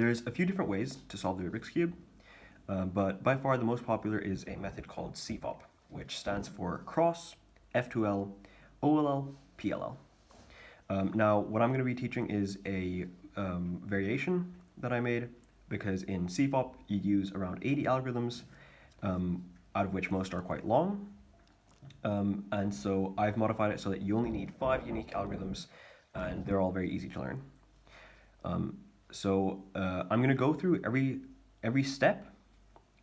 there's a few different ways to solve the Rubik's Cube, but by far the most popular is a method called CFOP, which stands for cross, F2L, OLL, PLL. Now, what I'm going to be teaching is a variation that I made, because in CFOP you use around 80 algorithms, out of which most are quite long. And so I've modified it so that you only need 5 unique algorithms, and they're all very easy to learn. I'm going to go through every step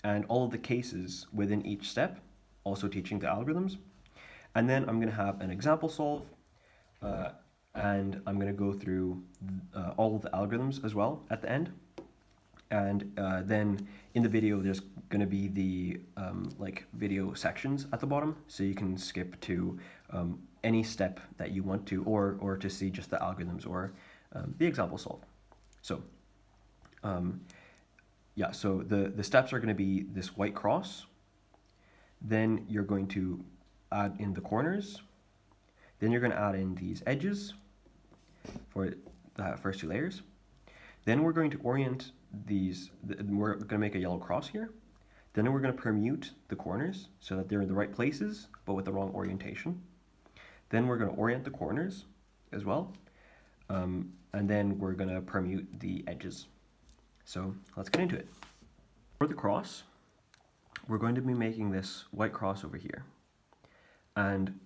and all of the cases within each step, also teaching the algorithms. And then I'm going to have an example solve, and I'm going to go through all of the algorithms as well at the end. And then in the video, there's going to be the video sections at the bottom, so you can skip to any step that you want to, or to see just the algorithms or the example solve. So so the steps are going to be this white cross. Then you're going to add in the corners. Then you're going to add in these edges for the first 2 layers. Then we're going to orient these, we're going to make a yellow cross here. Then we're going to permute the corners so that they're in the right places, but with the wrong orientation. Then we're going to orient the corners as well. And then we're going to permute the edges. So let's get into it. For the cross, we're going to be making this white cross over here. And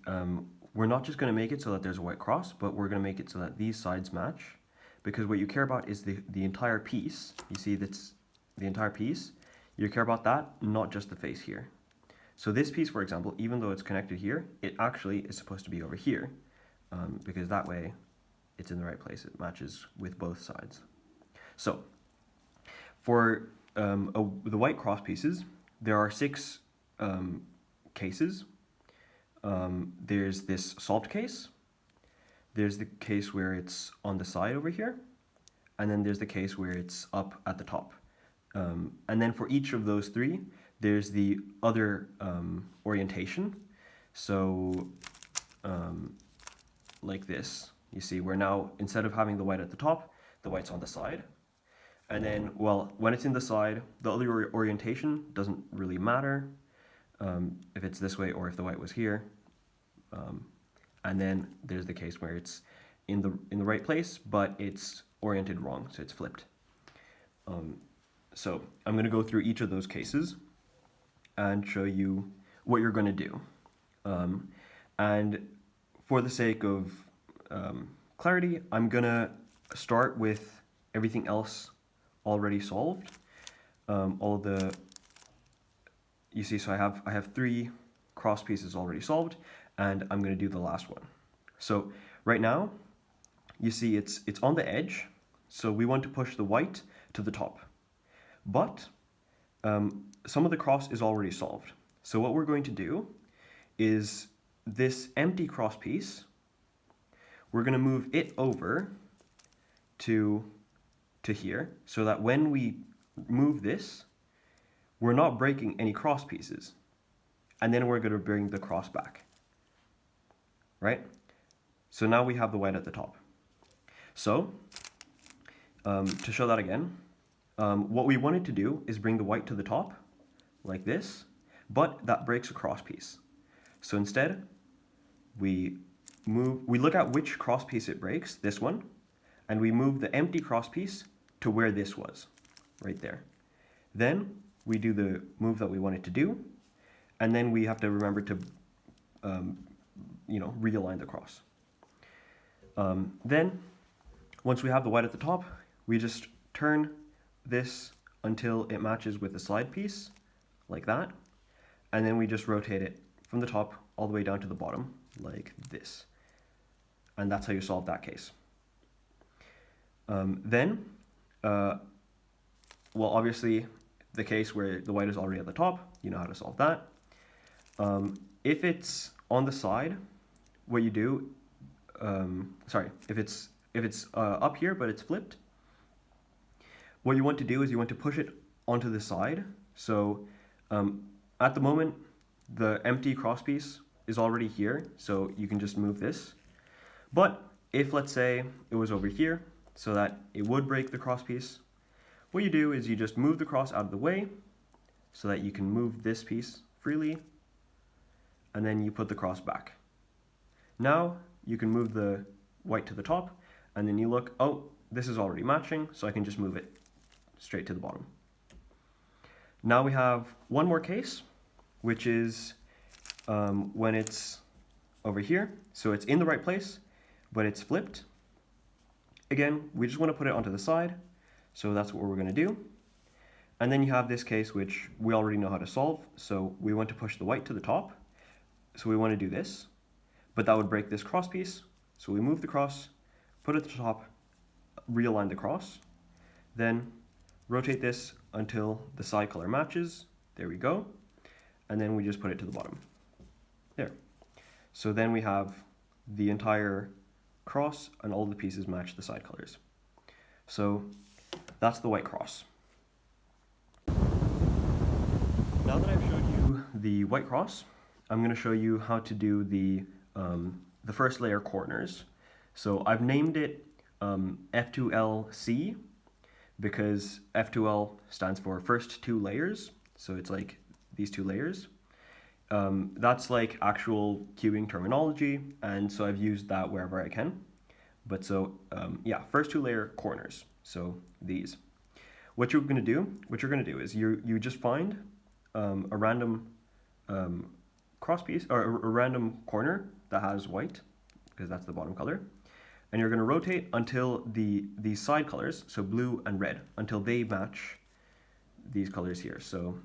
we're not just going to make it so that there's a white cross, but we're going to make it so that these sides match. Because what you care about is the entire piece. You see, that's the entire piece. You care about that, not just the face here. So this piece, for example, even though it's connected here, it actually is supposed to be over here, because that way it's in the right place. It matches with both sides. So for the white cross pieces, there are 6 cases. There's this solved case. There's the case where it's on the side over here, and then there's the case where it's up at the top. And then for each of those 3, there's the other orientation. So like this, you see, where now instead of having the white at the top, the white's on the side. And then, well, when it's in the side, the other orientation doesn't really matter if it's this way or if the white was here. And then there's the case where it's in the right place, but it's oriented wrong, so it's flipped. So I'm going to go through each of those cases and show you what you're going to do. And for the sake of clarity, I'm going to start with everything else already solved. All of the, you see, so I have 3 cross pieces already solved, and I'm going to do the last one. So right now, you see it's on the edge, so we want to push the white to the top. But some of the cross is already solved. So what we're going to do is this empty cross piece, we're going to move it over to here, so that when we move this, we're not breaking any cross pieces. And then we're going to bring the cross back. Right? So now we have the white at the top. So, to show that again, what we wanted to do is bring the white to the top, like this, but that breaks a cross piece. So instead, we look at which cross piece it breaks, this one, and we move the empty cross piece to where this was, right there. Then we do the move that we wanted to do, and then we have to remember to realign the cross. Then, once we have the white at the top, we just turn this until it matches with the slide piece, like that, and then we just rotate it from the top all the way down to the bottom, like this. And that's how you solve that case. Well, obviously, the case where the white is already at the top, you know how to solve that. If it's on the side, what you do, if it's up here but it's flipped, what you want to do is you want to push it onto the side. So at the moment, the empty crosspiece is already here, so you can just move this. But if, let's say, it was over here, so that it would break the crosspiece, what you do is you just move the cross out of the way so that you can move this piece freely, and then you put the cross back. Now you can move the white to the top, and then you look, oh, this is already matching, so I can just move it straight to the bottom. Now we have one more case, which is when it's over here, so it's in the right place, but it's flipped. Again, we just want to put it onto the side, so that's what we're going to do. And then you have this case, which we already know how to solve, so we want to push the white to the top, so we want to do this, but that would break this cross piece, so we move the cross, put it to the top, realign the cross, then rotate this until the side color matches, there we go, and then we just put it to the bottom, there. So then we have the entire cross and all the pieces match the side colors. So that's the white cross. Now that I've showed you the white cross, I'm going to show you how to do the first layer corners. So I've named it F2L-C because F2L stands for first two layers. So it's like these two layers. That's like actual queuing terminology, and so I've used that wherever I can. But so yeah, first two layer corners. So these. What you're gonna do is you just find a random cross piece or a random corner that has white, because that's the bottom color, and you're gonna rotate until these side colors, so blue and red, until they match these colors here. So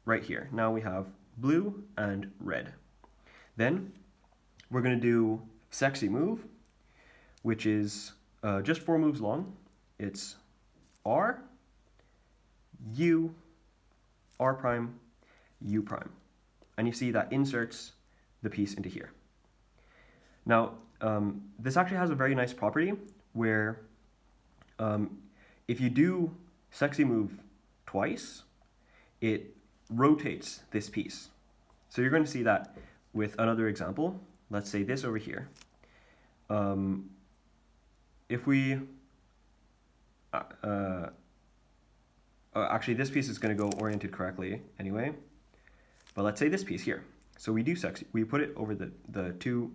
right here, now we have blue and red. Then we're going to do sexy move, which is just 4 moves long. It's R, U, R prime, U prime. And you see that inserts the piece into here. Now, this actually has a very nice property where if you do sexy move twice, it rotates this piece. So you're going to see that with another example. Let's say this over here. If we actually this piece is going to go oriented correctly anyway, but let's say this piece here. So we do sexy, we put it over the two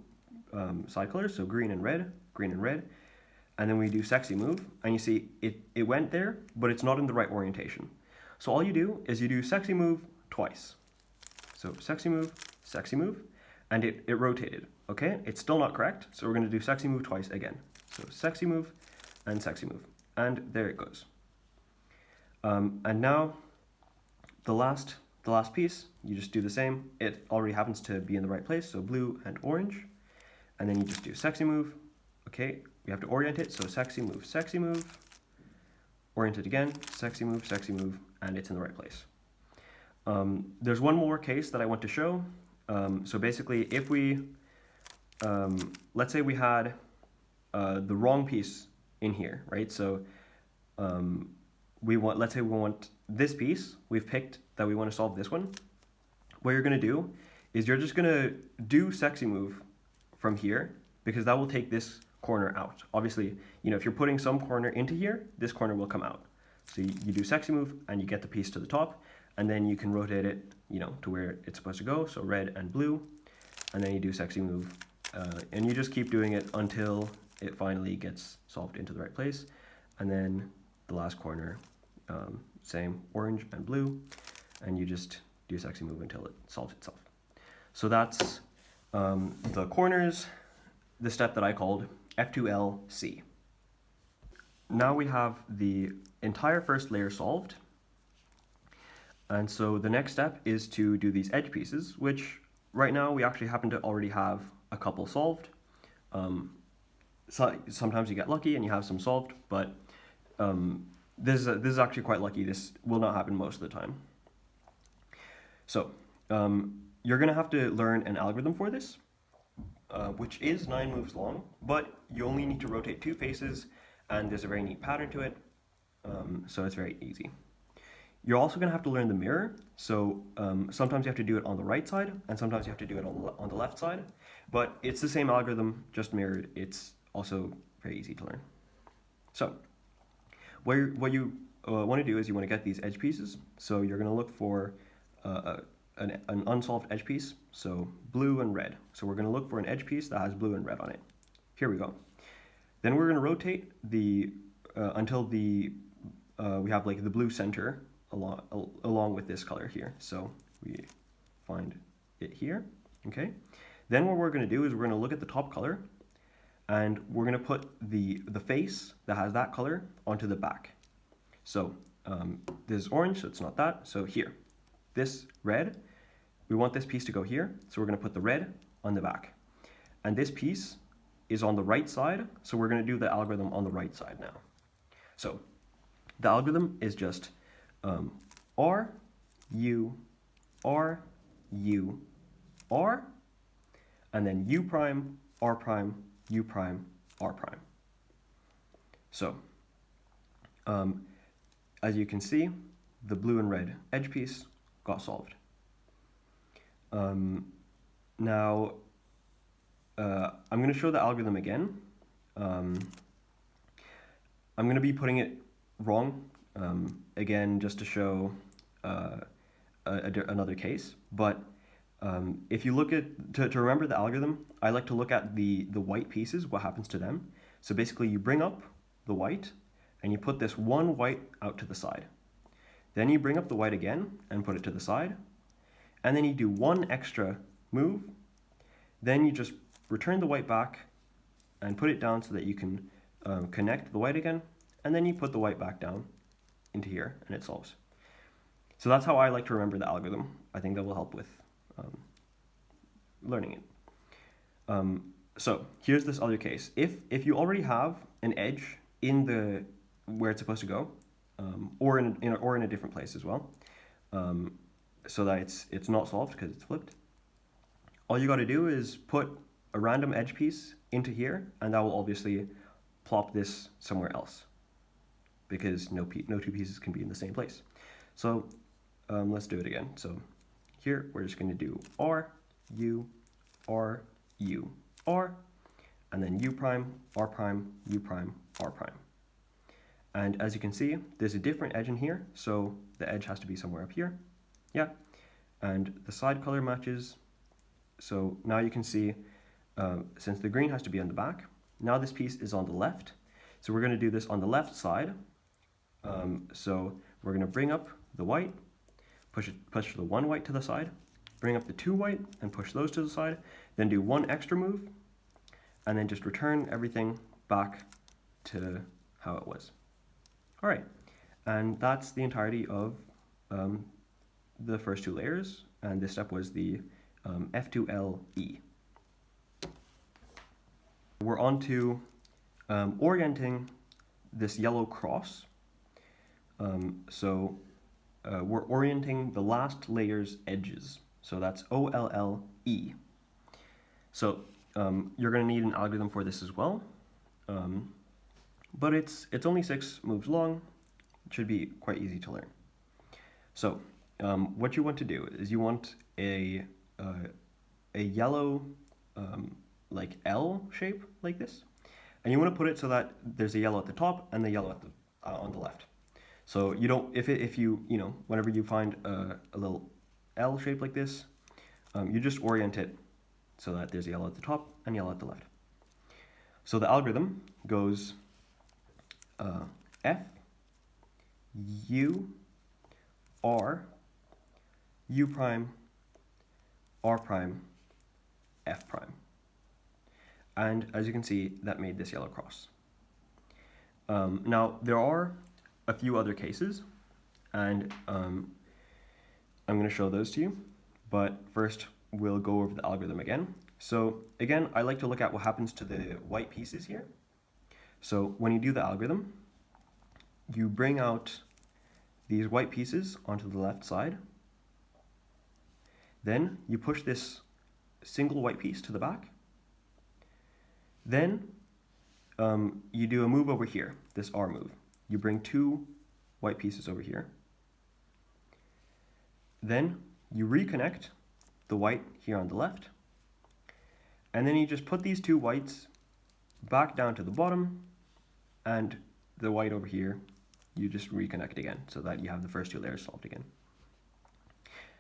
side colors, so green and red, and then we do sexy move, and you see it went there, but it's not in the right orientation. So all you do is you do sexy move twice. So sexy move, and it rotated, okay? It's still not correct, so we're going to do sexy move twice again. So sexy move, and there it goes. And now the last piece, you just do the same. It already happens to be in the right place, so blue and orange, and then you just do sexy move. Okay, we have to orient it, so sexy move, orient it again, sexy move, and it's in the right place. There's one more case that I want to show. So basically, if we, let's say we had the wrong piece in here, right? So let's say we want this piece, we've picked that we want to solve this one. What you're going to do is you're just going to do sexy move from here, because that will take this corner out. Obviously, you know, if you're putting some corner into here, this corner will come out. So you do sexy move and you get the piece to the top, and then you can rotate it, you know, to where it's supposed to go, so red and blue, and then you do sexy move, and you just keep doing it until it finally gets solved into the right place, and then the last corner, same, orange and blue, and you just do sexy move until it solves itself. So that's the corners, the step that I called F2L-C. Now we have the entire first layer solved. And so the next step is to do these edge pieces, which right now we actually happen to already have a couple solved. So sometimes you get lucky and you have some solved, but this is actually quite lucky. This will not happen most of the time. So you're going to have to learn an algorithm for this, which is 9 moves long, but you only need to rotate 2 faces, and there's a very neat pattern to it, so it's very easy. You're also going to have to learn the mirror, so sometimes you have to do it on the right side, and sometimes you have to do it on the left side, but it's the same algorithm, just mirrored. It's also very easy to learn. So what you want to do is you want to get these edge pieces. So you're going to look for an unsolved edge piece, so blue and red. So we're going to look for an edge piece that has blue and red on it. Here we go. Then we're going to rotate the until the we have like the blue center along with this color here. So we find it here. Okay. Then what we're going to do is we're going to look at the top color, and we're going to put the face that has that color onto the back. So this is orange, so it's not that. So here, this red, we want this piece to go here. So we're going to put the red on the back. And this piece is on the right side. So we're going to do the algorithm on the right side now. So the algorithm is just R, U, R, U, R, and then U prime, R prime, U prime, R prime. So as you can see, the blue and red edge piece got solved. Now, I'm going to show the algorithm again. I'm going to be putting it wrong again just to show another case. But if you look at, to remember the algorithm, I like to look at the white pieces, what happens to them. So basically you bring up the white and you put this one white out to the side. Then you bring up the white again and put it to the side. And then you do one extra move. Then you just return the white back and put it down so that you can connect the white again. And then you put the white back down into here and it solves. So that's how I like to remember the algorithm. I think that will help with learning it. So here's this other case. If you already have an edge in the where it's supposed to go, or in a different place as well, so that it's not solved because it's flipped, all you got to do is put a random edge piece into here, and that will obviously plop this somewhere else, because no two pieces can be in the same place. So let's do it again. So here we're just going to do R, U, R, U, R, and then U prime, R prime, U prime, R prime. And as you can see, there's a different edge in here, so the edge has to be somewhere up here. Yeah, and the side color matches. So now you can see, since the green has to be on the back, now this piece is on the left. So we're going to do this on the left side. So we're going to bring up the white, push the one white to the side, bring up the two white and push those to the side, then do one extra move, and then just return everything back to how it was. All right, and that's the entirety of the first two layers, and this step was the F2L-E. We're on to orienting this yellow cross. So we're orienting the last layer's edges. So that's OLL-E. So you're going to need an algorithm for this as well. But it's only 6 moves long. It should be quite easy to learn. So what you want to do is you want a yellow like L shape like this, and you want to put it so that there's a yellow at the top and the yellow at the on the left. So you don't, if you whenever you find a little L shape like this, you just orient it so that there's a yellow at the top and yellow at the left. So the algorithm goes F, U, R, U prime, R prime, F prime. And as you can see, that made this yellow cross. Now, there are a few other cases, and I'm going to show those to you. But first, we'll go over the algorithm again. So again, I like to look at what happens to the white pieces here. So when you do the algorithm, you bring out these white pieces onto the left side. Then you push this single white piece to the back. Then you do a move over here, this R move. You bring 2 white pieces over here. Then you reconnect the white here on the left. And then you just put these 2 whites back down to the bottom and the white over here you just reconnect again so that you have the first two layers solved again.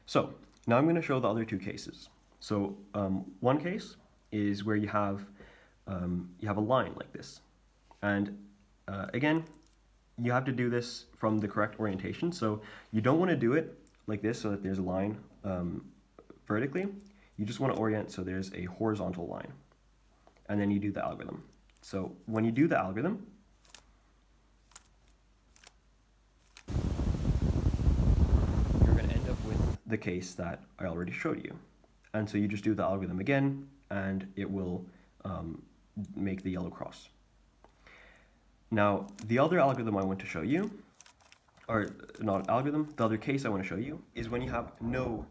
So now I'm going to show the other two cases. So one case is where you have a line like this, and again, you have to do this from the correct orientation. So you don't want to do it like this so that there's a line vertically. You just want to orient so there's a horizontal line, and then you do the algorithm. So when you do the algorithm, you're going to end up with the case that I already showed you. And so you just do the algorithm again, and it will make the yellow cross. Now, the other algorithm I want to show you, or not algorithm, the other case I want to show you is when you have no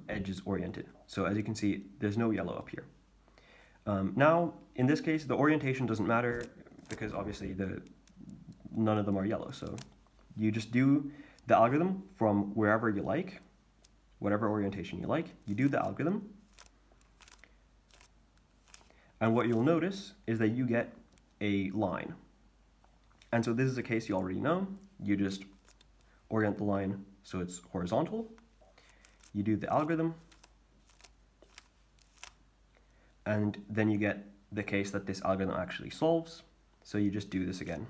edges oriented. So as you can see, there's no yellow up here. Now, in this case, the orientation doesn't matter because obviously none of them are yellow. So you just do the algorithm from wherever you like, whatever orientation you like, you do the algorithm. And what you'll notice is that you get a line. And so this is a case you already know. You just orient the line so it's horizontal. You do the algorithm. And then you get the case that this algorithm actually solves. So you just do this again.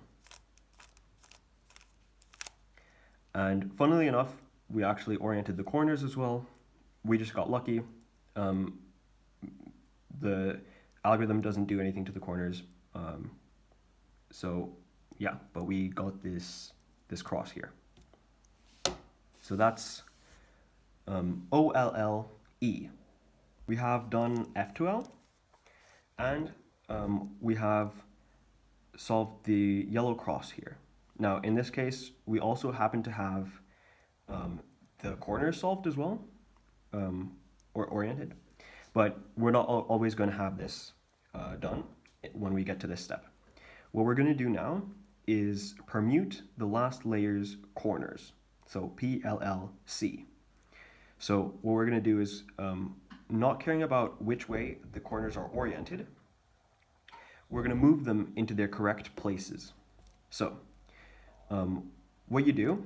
And funnily enough, we actually oriented the corners as well. We just got lucky. The algorithm doesn't do anything to the corners. So yeah, but we got this cross here. So that's OLL-E. We have done F2L, and we have solved the yellow cross here. Now in this case, we also happen to have the corners solved as well, or oriented, but we're not always going to have this done when we get to this step. What we're going to do now is permute the last layer's corners, so PLL-C. So what we're going to do is, not caring about which way the corners are oriented, we're going to move them into their correct places. So what you do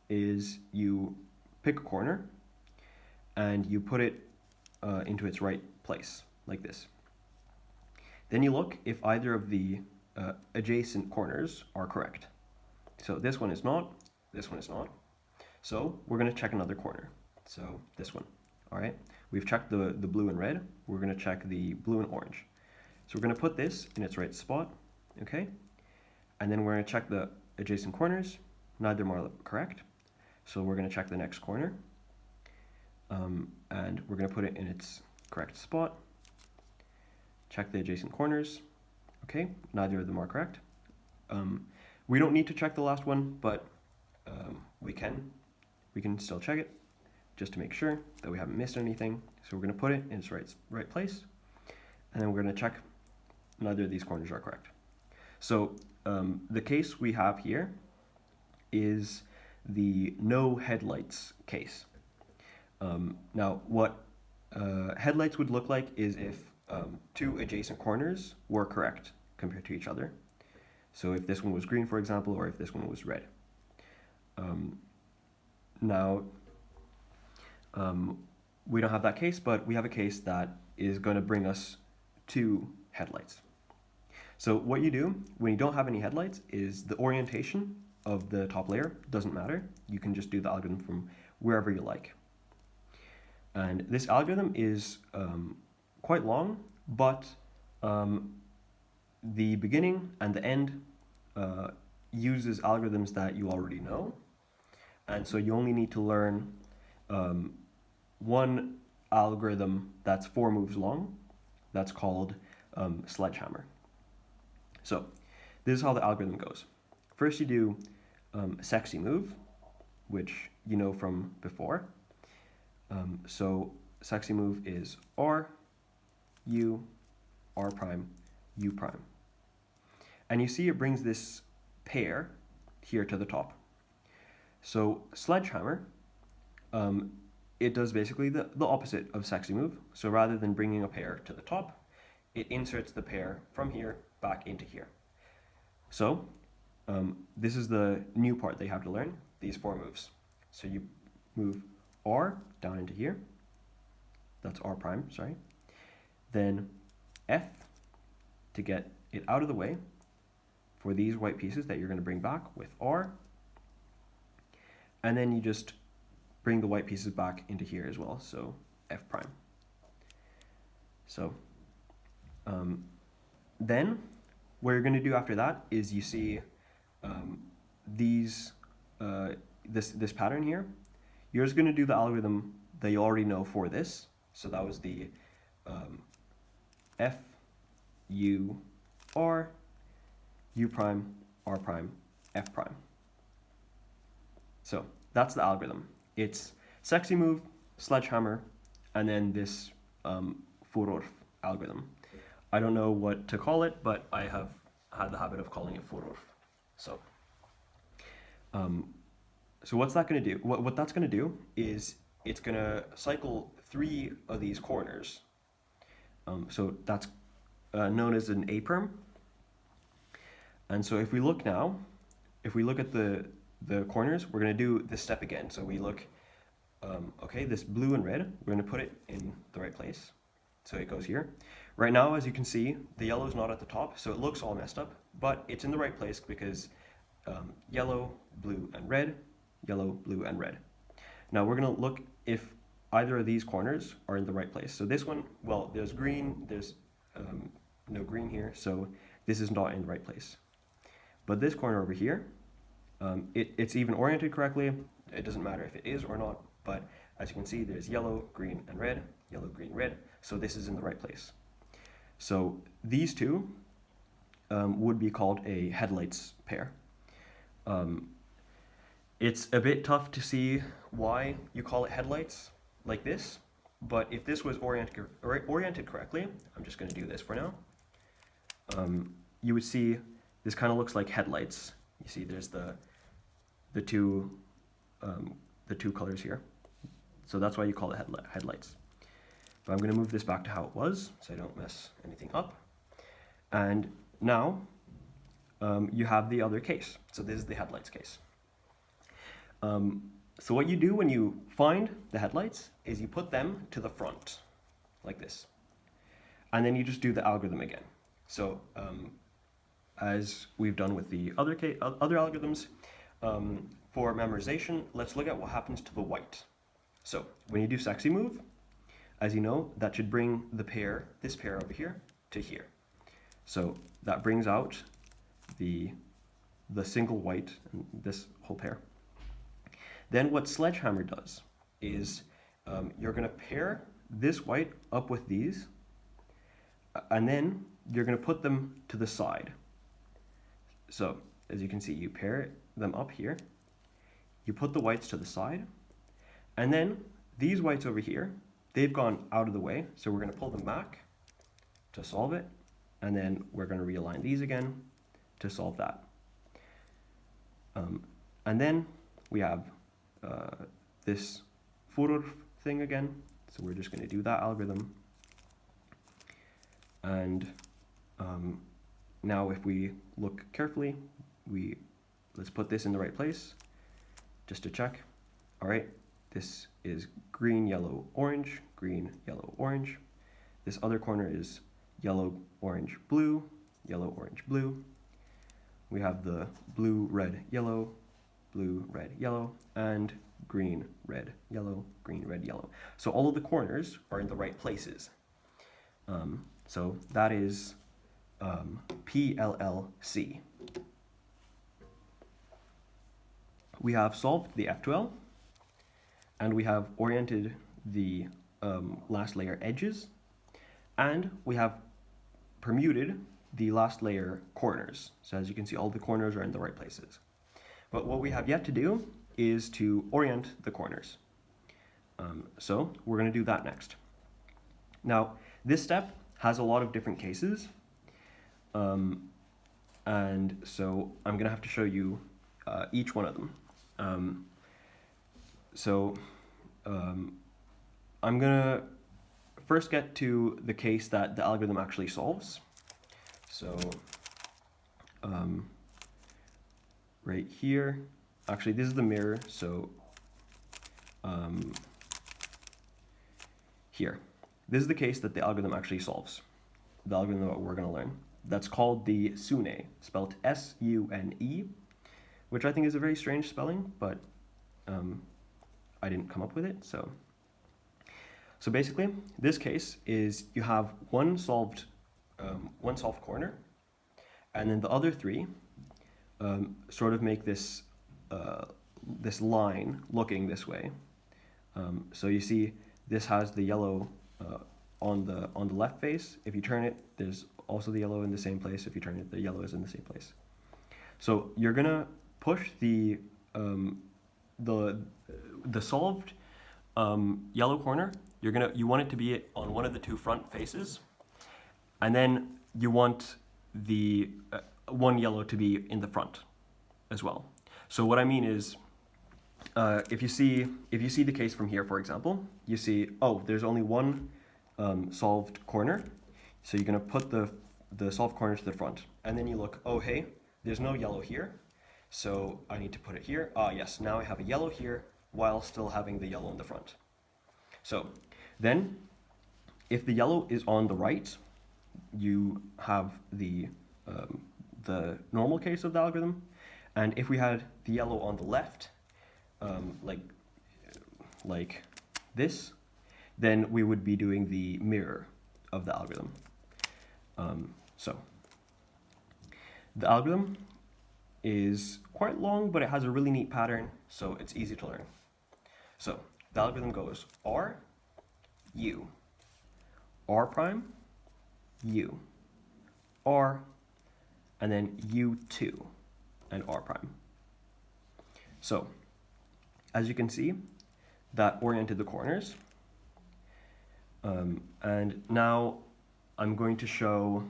is you pick a corner and you put it into its right place, like this. Then you look if either of the adjacent corners are correct. So this one is not, this one is not. So we're going to check another corner. So this one. All right, we've checked the blue and red. We're going to check the blue and orange. So we're going to put this in its right spot, okay? And then we're going to check the adjacent corners. Neither are correct. So we're going to check the next corner. And we're going to put it in its correct spot. Check the adjacent corners. Okay, neither of them are correct. We don't need to check the last one, but we can still check it just to make sure that we haven't missed anything. So we're going to put it in its right place, and then we're going to check neither of these corners are correct. So the case we have here is the no headlights case. Now what headlights would look like is if two adjacent corners were correct compared to each other. So if this one was green, for example, or if this one was red. Now, we don't have that case, but we have a case that is going to bring us two headlights. So what you do when you don't have any headlights is the orientation of the top layer doesn't matter. You can just do the algorithm from wherever you like. And this algorithm is quite long, but the beginning and the end uses algorithms that you already know. And so you only need to learn one algorithm that's 4 moves long. That's called sledgehammer. So this is how the algorithm goes. First you do sexy move, which you know from before. So sexy move is R, U, R prime, U prime. And you see it brings this pair here to the top. So sledgehammer, it does basically the opposite of sexy move. So rather than bringing a pair to the top, it inserts the pair from here back into here. So this is the new part they have to learn, these 4 moves. So you move R down into here. That's R prime, sorry. Then F to get it out of the way for these white pieces that you're going to bring back with R. And then you just bring the white pieces back into here as well, so F prime. So then what you're going to do after that is you see this pattern here. You're just going to do the algorithm that you already know for this. So that was the F, U, R, U prime, R prime, F prime. So that's the algorithm. It's sexy move, sledgehammer, and then this fururf algorithm. I don't know what to call it, but I have had the habit of calling it fururf. So what's that going to do? What that's going to do is it's going to cycle 3 of these corners. So that's known as an A-perm. And so if we look now, if we look at the corners, we're going to do this step again. So we look, okay, this blue and red, we're going to put it in the right place. So it goes here. Right now, as you can see, the yellow is not at the top, so it looks all messed up, but it's in the right place because yellow, blue, and red, yellow, blue, and red. Now we're going to look if either of these corners are in the right place. So this one, well, there's green, there's no green here, so this is not in the right place. But this corner over here, it's even oriented correctly. It doesn't matter if it is or not, but as you can see, there's yellow, green, and red, yellow, green, red, so this is in the right place. So these two would be called a headlights pair. It's a bit tough to see why you call it headlights like this, but if this was oriented correctly, I'm just going to do this for now, you would see this kind of looks like headlights. You see there's the two colors here. So that's why you call it headlights. But I'm going to move this back to how it was so I don't mess anything up. And now you have the other case. So this is the headlights case. So what you do when you find the headlights is you put them to the front, like this. And then you just do the algorithm again. So as we've done with the other algorithms, for memorization, let's look at what happens to the white. So when you do sexy move, as you know, that should bring the pair, this pair over here, to here. So that brings out the single white, and this whole pair. Then what sledgehammer does is you're going to pair this white up with these, and then you're going to put them to the side. So as you can see, you pair them up here, you put the whites to the side, and then these whites over here, they've gone out of the way, so we're going to pull them back to solve it, and then we're going to realign these again to solve that. And then we have this fururf thing again, so we're just going to do that algorithm. And now if we look carefully, let's put this in the right place just to check. All right, this is green, yellow, orange, green, yellow, orange. This other corner is yellow, orange, blue, yellow, orange, blue. We have the blue, red, yellow, blue, red, yellow, and green, red, yellow, green, red, yellow. So all of the corners are in the right places. So that is PLL-C. We have solved the F2L, and we have oriented the last layer edges, and we have permuted the last layer corners. So as you can see, all the corners are in the right places. But what we have yet to do is to orient the corners. So we're going to do that next. Now, this step has a lot of different cases, and so I'm going to have to show you each one of them. I'm going to first get to the case that the algorithm actually solves. So right here. Actually, this is the mirror, so here. This is the case that the algorithm actually solves, the algorithm that we're going to learn. That's called the Sune, spelled S-U-N-E, which I think is a very strange spelling, but I didn't come up with it. So basically, this case is you have one solved corner, and then the other three sort of make this this line looking this way. So you see, this has the yellow on the left face. If you turn it, there's also the yellow in the same place. If you turn it, the yellow is in the same place. So you're gonna push the solved yellow corner. You want it to be on one of the two front faces, and then you want the one yellow to be in the front as well. So what I mean is, if you see the case from here, for example, you see, oh, there's only one solved corner, so you're gonna put the solved corner to the front, and then you look, oh hey, there's no yellow here, so I need to put it here. Ah yes, now I have a yellow here while still having the yellow in the front. So then, if the yellow is on the right, you have the normal case of the algorithm, and if we had the yellow on the left, like this, then we would be doing the mirror of the algorithm. So the algorithm is quite long, but it has a really neat pattern, so it's easy to learn. So the algorithm goes R, U, R prime, U, R, and then U2, and R prime. So as you can see, that oriented the corners. And now I'm going to show,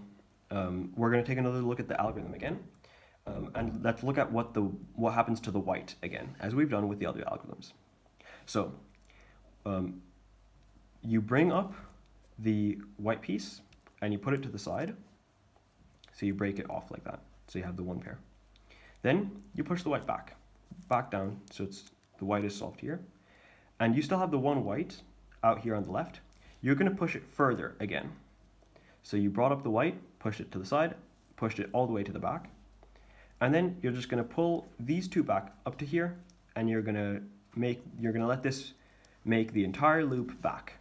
we're going to take another look at the algorithm again. And let's look at what happens to the white again, as we've done with the other algorithms. So you bring up the white piece and you put it to the side. So you break it off like that. So you have the one pair. Then you push the white back down, so the white is solved here. And you still have the one white out here on the left. You're going to push it further again. So you brought up the white, pushed it to the side, pushed it all the way to the back. And then you're just going to pull these two back up to here, and you're going to let this make the entire loop back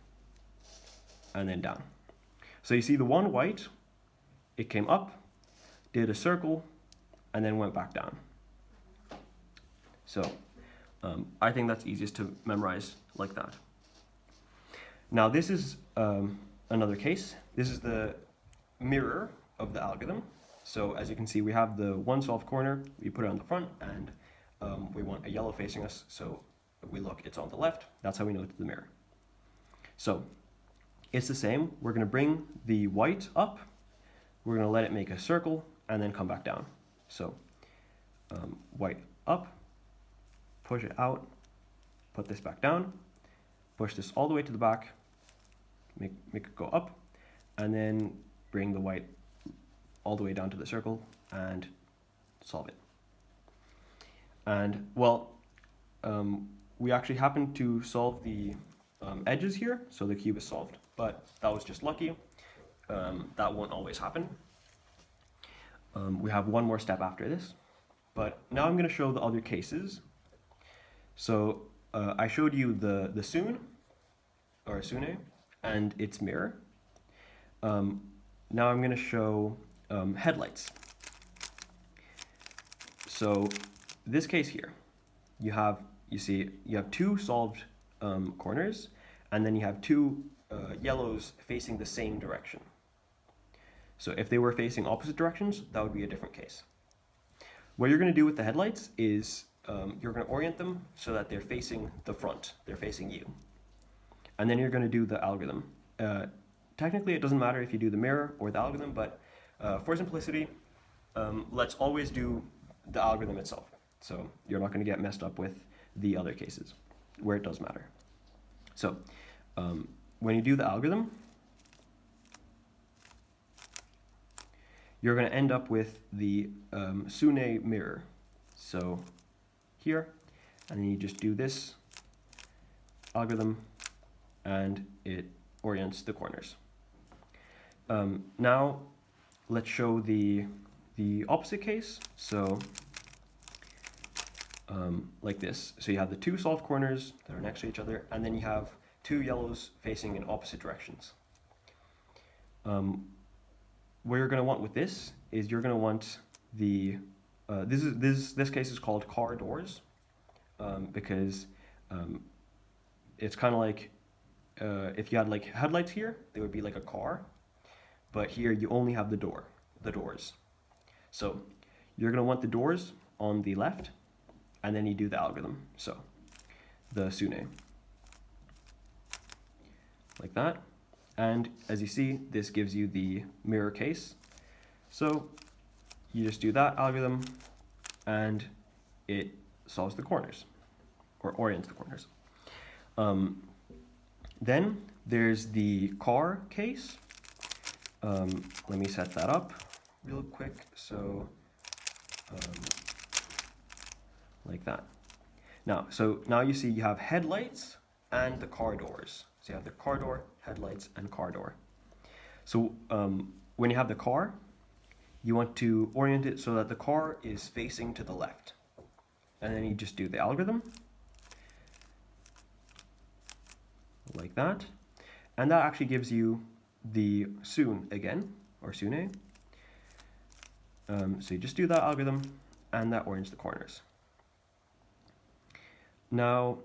and then down. So you see the one white, it came up, did a circle, and then went back down. So I think that's easiest to memorize like that. Now this is another case. This is the mirror of the algorithm. So as you can see, we have the one solved corner, we put it on the front, and we want a yellow facing us, so we look, it's on the left. That's how we know it's the mirror. So it's the same. We're going to bring the white up, we're going to let it make a circle, and then come back down. So white up, push it out, put this back down, push this all the way to the back, make it go up, and then bring the white all the way down to the circle and solve it. And well, we actually happened to solve the edges here, so the cube is solved, but that was just lucky. That won't always happen. We have one more step after this, but now I'm going to show the other cases. So I showed you the Sune, or Sune, and its mirror. Now I'm going to show headlights. So this case here, you have two solved corners, and then you have two yellows facing the same direction. So if they were facing opposite directions, that would be a different case. What you're going to do with the headlights is you're going to orient them so that they're facing the front, they're facing you. And then you're going to do the algorithm. Technically, it doesn't matter if you do the mirror or the algorithm, but for simplicity, let's always do the algorithm itself. So you're not going to get messed up with the other cases where it does matter. So when you do the algorithm, you're going to end up with the Sune mirror. So here, and then you just do this algorithm, and it orients the corners. Now, let's show the opposite case. So like this. So you have the two solved corners that are next to each other, and then you have two yellows facing in opposite directions. What you're going to want with this is you're going to want the this case is called car doors, because it's kind of like if you had like headlights here, they would be like a car, but here you only have the doors. So you're going to want the doors on the left, and then you do the algorithm. So the Sune, like that. And as you see, this gives you the mirror case. So you just do that algorithm, and it solves the corners, or orients the corners. Then there's the car case. Let me set that up real quick. So like that. Now you see you have headlights and the car doors. So you have the car door, headlights, and car door. So when you have the car, you want to orient it so that the car is facing to the left. And then you just do the algorithm, like that. And that actually gives you the Sune again, or Sune. So you just do that algorithm, and that orients the corners. Now,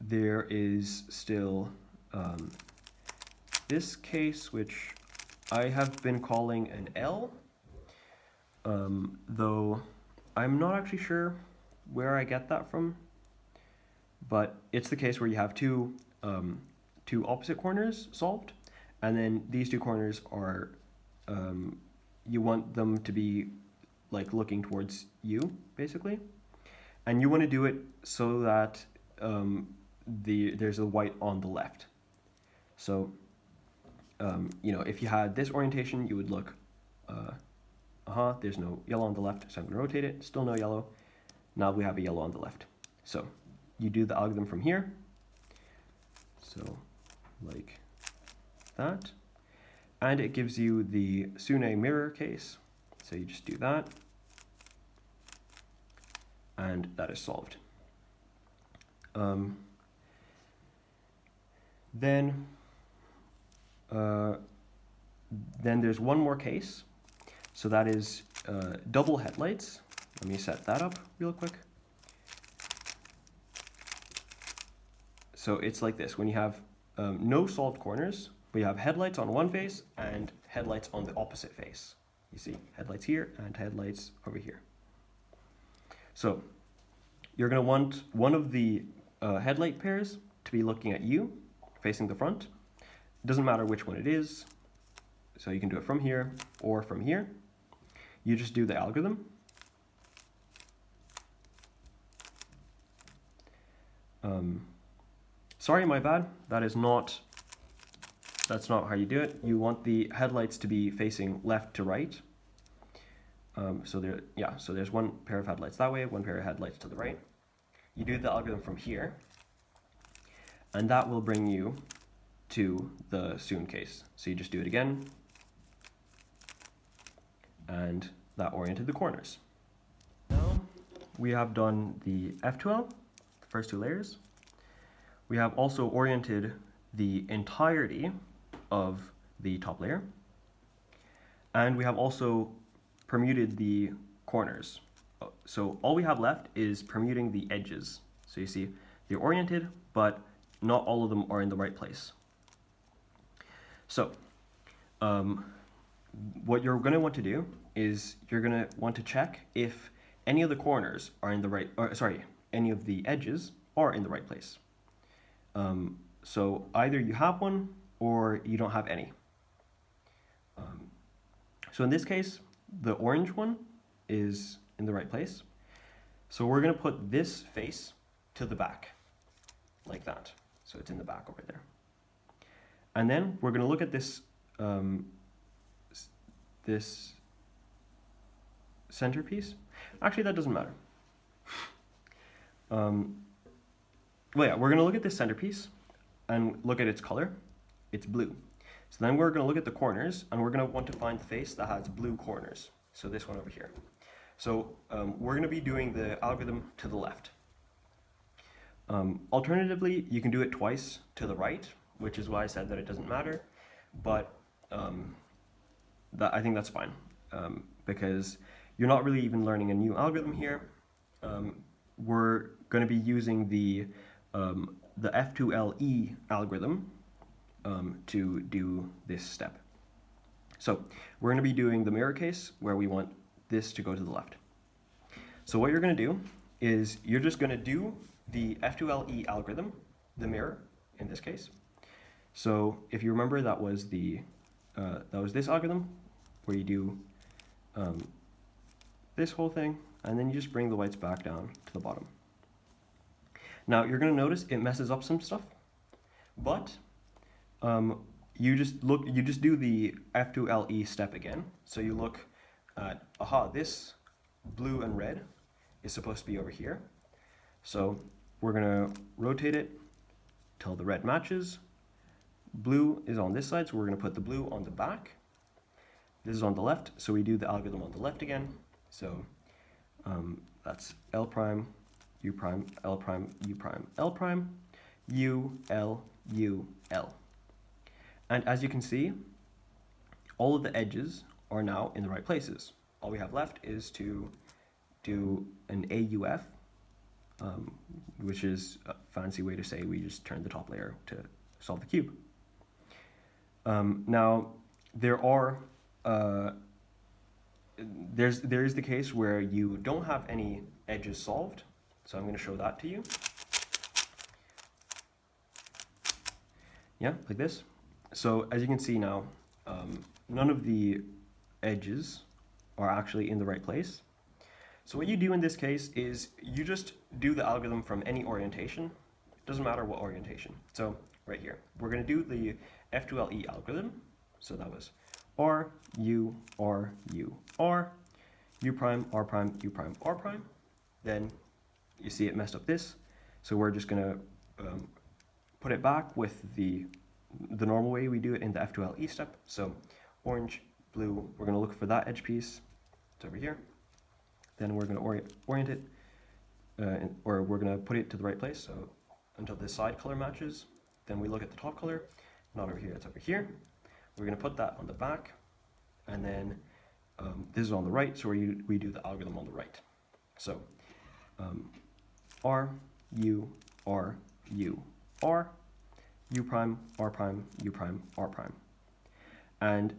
there is still this case, which I have been calling an L, though I'm not actually sure where I get that from, but it's the case where you have two opposite corners solved, and then these two corners are, you want them to be like looking towards you, basically. And you want to do it so that there's a white on the left. So, if you had this orientation, you would look, there's no yellow on the left, so I'm going to rotate it, still no yellow. Now we have a yellow on the left. So you do the algorithm from here. So like that. And it gives you the Sune mirror case. So you just do that. And that is solved. Then there's one more case. So that is double headlights. Let me set that up real quick. So it's like this. When you have no solved corners, but you have headlights on one face and headlights on the opposite face. You see headlights here and headlights over here. So you're going to want one of the headlight pairs to be looking at you, facing the front. It doesn't matter which one it is. So you can do it from here or from here. You just do the algorithm. Sorry, my bad. That's not how you do it. You want the headlights to be facing left to right. So there's one pair of headlights that way, one pair of headlights to the right. You do the algorithm from here, and that will bring you to the Sune case. So you just do it again, and that oriented the corners. Now we have done the F2L, the first two layers. We have also oriented the entirety of the top layer, and we have also permuted the corners. So all we have left is permuting the edges. So you see they're oriented, but not all of them are in the right place. So what you're going to want to do is you're going to want to check if any of the corners are in the right, any of the edges are in the right place. So either you have one or you don't have any. So in this case, the orange one is in the right place. So we're going to put this face to the back, like that. So it's in the back over there. And then we're going to look at this, this centerpiece. Actually, that doesn't matter. well, yeah, we're going to look at this centerpiece and look at its color. It's blue. So then we're going to look at the corners, and we're going to want to find the face that has blue corners. So this one over here. So we're going to be doing the algorithm to the left. Alternatively, you can do it twice to the right, which is why I said that it doesn't matter. But I think that's fine, because you're not really even learning a new algorithm here. We're going to be using the F2LE algorithm to do this step. So we're going to be doing the mirror case where we want this to go to the left. So what you're going to do is you're just going to do the F2LE algorithm, the mirror in this case. So if you remember, that was this algorithm where you do this whole thing, and then you just bring the whites back down to the bottom. Now you're going to notice it messes up some stuff, but you just do the F2LE step again. So you look at, this blue and red is supposed to be over here. So we're going to rotate it till the red matches. Blue is on this side, so we're going to put the blue on the back. This is on the left, so we do the algorithm on the left again. So that's L prime, U prime, L prime, U prime, L prime, U, L, U, L. And as you can see, all of the edges are now in the right places. All we have left is to do an AUF, which is a fancy way to say we just turn the top layer to solve the cube. Now, there is the case where you don't have any edges solved, so I'm going to show that to you. Yeah, like this. So as you can see now, none of the edges are actually in the right place. So what you do in this case is you just do the algorithm from any orientation. It doesn't matter what orientation. So right here, we're going to do the F2LE algorithm. So that was R, U, R, U, R, U prime, R prime, U prime, R prime. Then you see it messed up this. So we're just going to put it back with the normal way we do it in the F2LE step. So orange, blue, we're going to look for that edge piece. It's over here. Then we're going to orient it, or we're going to put it to the right place, so until the side color matches. Then we look at the top color, not over here, it's over here. We're going to put that on the back, and then this is on the right, so we do the algorithm on the right. So R, U, R, U, R, U prime, R prime, U prime, R prime. And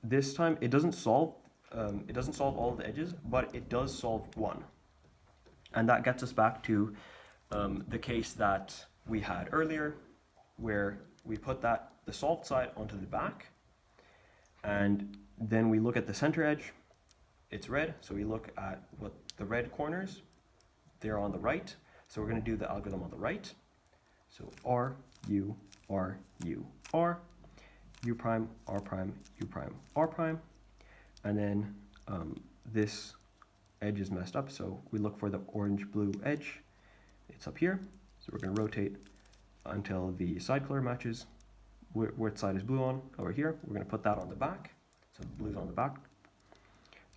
this time it doesn't solve all of the edges, but it does solve one. And that gets us back to the case that we had earlier, where we put the solved side onto the back, and then we look at the center edge. It's red, so we look at what the red corners, they're on the right, so we're going to do the algorithm on the right. So R, U, R, U, R, U prime, R prime, U prime, R prime. And then this edge is messed up, so we look for the orange-blue edge. It's up here, so we're going to rotate until the side color matches. Which side is blue on? Over here. We're going to put that on the back, so the blue's on the back.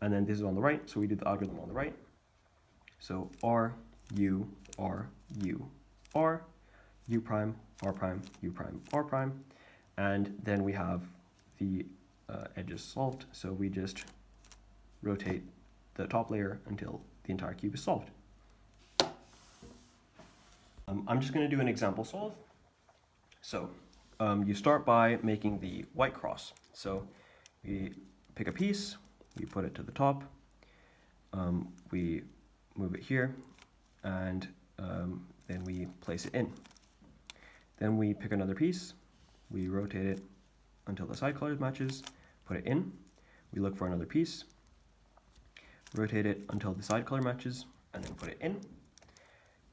And then this is on the right, so we do the algorithm on the right. So R, U, R, U, R, U prime, R prime, U prime, R prime. And then we have the edges solved, so we just rotate the top layer until the entire cube is solved. I'm just going to do an example solve. So you start by making the white cross. So we pick a piece, we put it to the top, we move it here, and then we place it in. Then we pick another piece, we rotate it until the side colors matches, put it in, we look for another piece, rotate it until the side color matches, and then put it in.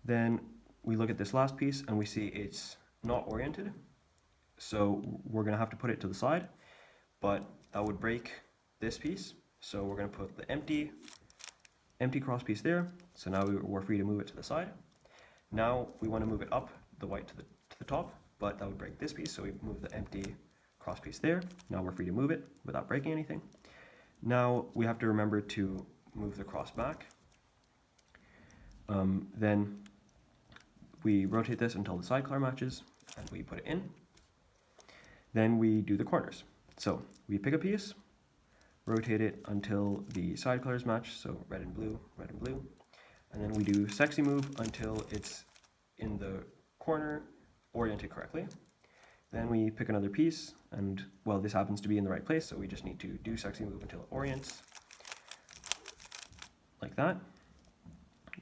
Then we look at this last piece and we see it's not oriented, so we're going to have to put it to the side, but that would break this piece, so we're going to put the empty cross piece there, so now we're free to move it to the side. Now we want to move it up, the white to the top, but that would break this piece, so we move the empty cross piece there. Now we're free to move it without breaking anything. Now we have to remember to move the cross back. Then we rotate this until the side color matches, and we put it in. Then we do the corners. So we pick a piece, rotate it until the side colors match, so red and blue, and then we do sexy move until it's in the corner oriented correctly. Then we pick another piece, and well, this happens to be in the right place, so we just need to do sexy move until it orients like that.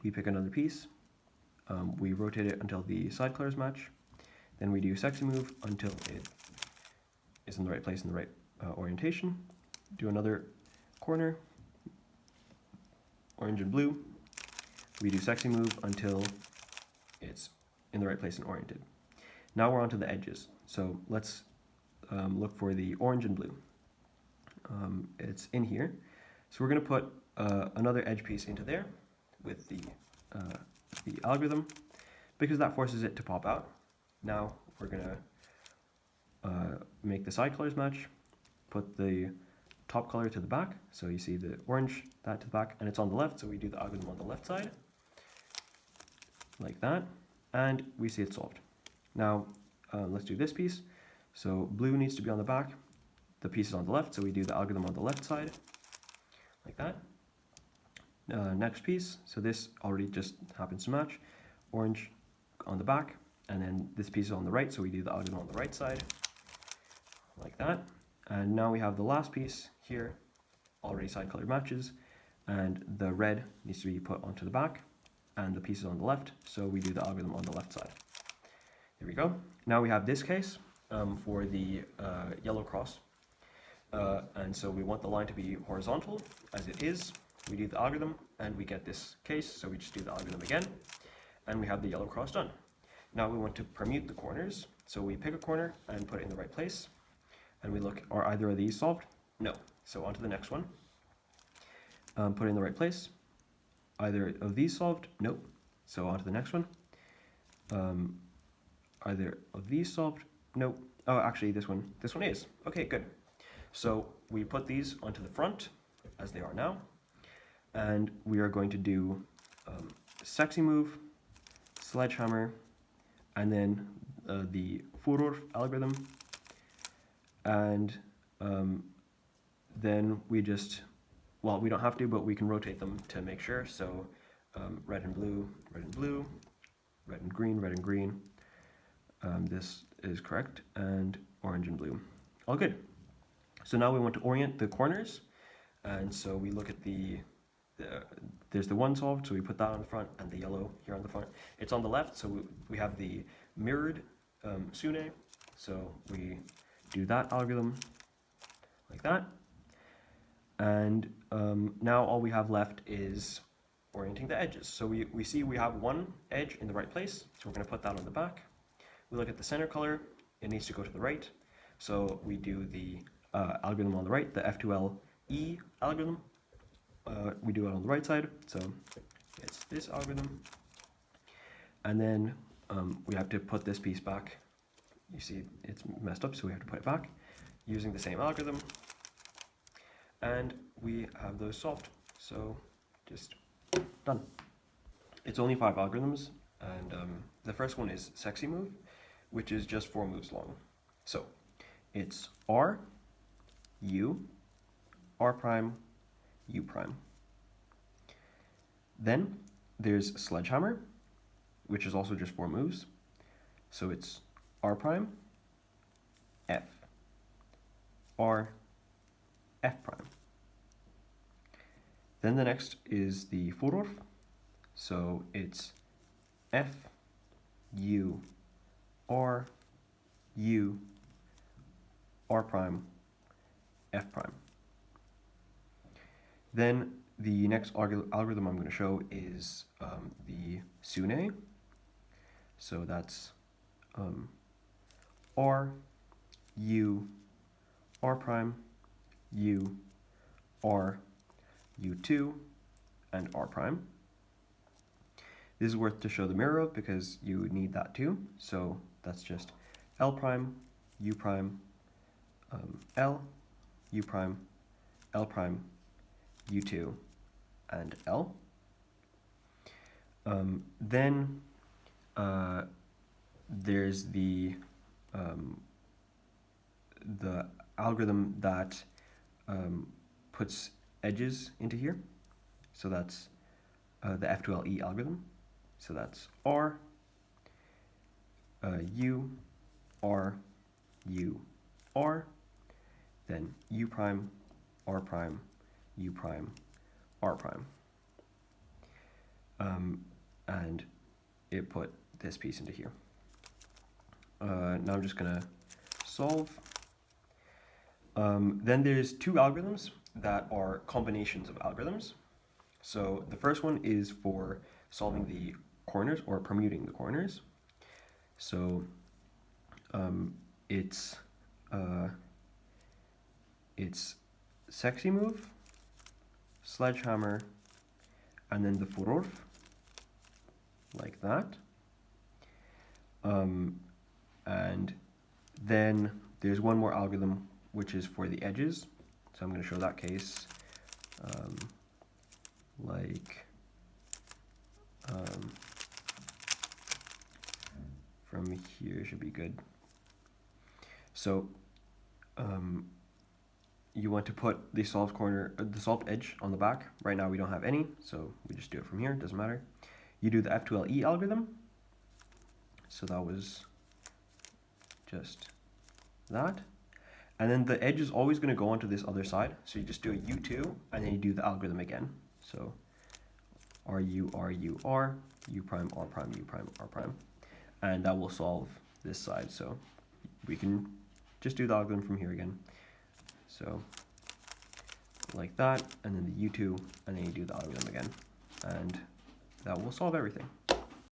We pick another piece, we rotate it until the side colors match, then we do sexy move until it is in the right place in the right orientation. Do another corner, orange and blue. We do sexy move until it's in the right place and oriented. Now we're on to the edges. So let's look for the orange and blue. It's in here. So we're going to put another edge piece into there with the algorithm, because that forces it to pop out. Now we're going to make the side colors match, put the top color to the back, so you see the orange, that to the back, and it's on the left, so we do the algorithm on the left side, like that, and we see it solved. Now let's do this piece. So blue needs to be on the back, the piece is on the left, so we do the algorithm on the left side, like that. Next piece, so this already just happens to match, orange on the back, and then this piece is on the right, so we do the algorithm on the right side, like that. And now we have the last piece here, already side color matches, and the red needs to be put onto the back, and the piece is on the left, so we do the algorithm on the left side. There we go. Now we have this case for the yellow cross, and so we want the line to be horizontal, as it is. We do the algorithm, and we get this case, so we just do the algorithm again, and we have the yellow cross done. Now we want to permute the corners, so we pick a corner and put it in the right place, and we look, are either of these solved? No. So on to the next one. Put it in the right place. Either of these solved? Nope. So on to the next one. Either of these solved? Nope. Oh, actually this one is. Okay, good. So we put these onto the front, as they are now, and we are going to do sexy move, sledgehammer, and then the fururf algorithm, and then we just, well, we don't have to, but we can rotate them to make sure. So red and blue, red and blue, red and green, red and green. This is correct, and orange and blue. All good. So now we want to orient the corners, and so we look at there's the one solved, so we put that on the front, and the yellow here on the front. It's on the left, so we have the mirrored Sune, so we do that algorithm like that. And now all we have left is orienting the edges. So we see we have one edge in the right place, so we're going to put that on the back. We look at the center color, it needs to go to the right, so we do the algorithm on the right, the F2L-E algorithm. We do it on the right side, so it's this algorithm. And then we have to put this piece back. You see it's messed up, so we have to put it back using the same algorithm. And we have those solved. So just done. It's only 5 algorithms, and the first one is sexy move, which is just 4 moves long. So it's R, U, R prime, U prime. Then there's sledgehammer, which is also just 4 moves. So it's R prime, F, R, F prime. Then the next is the fururf. So it's F, U, R, U, R prime, F prime. Then the next algorithm I'm going to show is the Sune. So that's R, U, R prime, U, R, U2, and R prime. This is worth to show the mirror of because you would need that too. So that's just L prime, U prime, L, U prime, L prime, U2, and L. Then there's the algorithm that puts edges into here. So that's the F2LE algorithm. So that's R, U, R, U, R, then U prime, R prime, U prime, R prime. And it put this piece into here. Now I'm just gonna solve. Then there's two algorithms that are combinations of algorithms. So the first one is for solving the corners or permuting the corners. So it's sexy move, sledgehammer, and then the fururf, like that. And then there's one more algorithm which is for the edges. So I'm going to show that case from here should be good. So you want to put the solved edge on the back. Right now we don't have any, so we just do it from here, it doesn't matter. You do the F2LE algorithm. So that was just that. And then the edge is always going to go onto this other side. So you just do a U2, and then you do the algorithm again. So RU, RU, R, U prime, R prime, U prime, R prime. And that will solve this side. So we can just do the algorithm from here again. So like that, and then the U2, and then you do the algorithm again. And that will solve everything.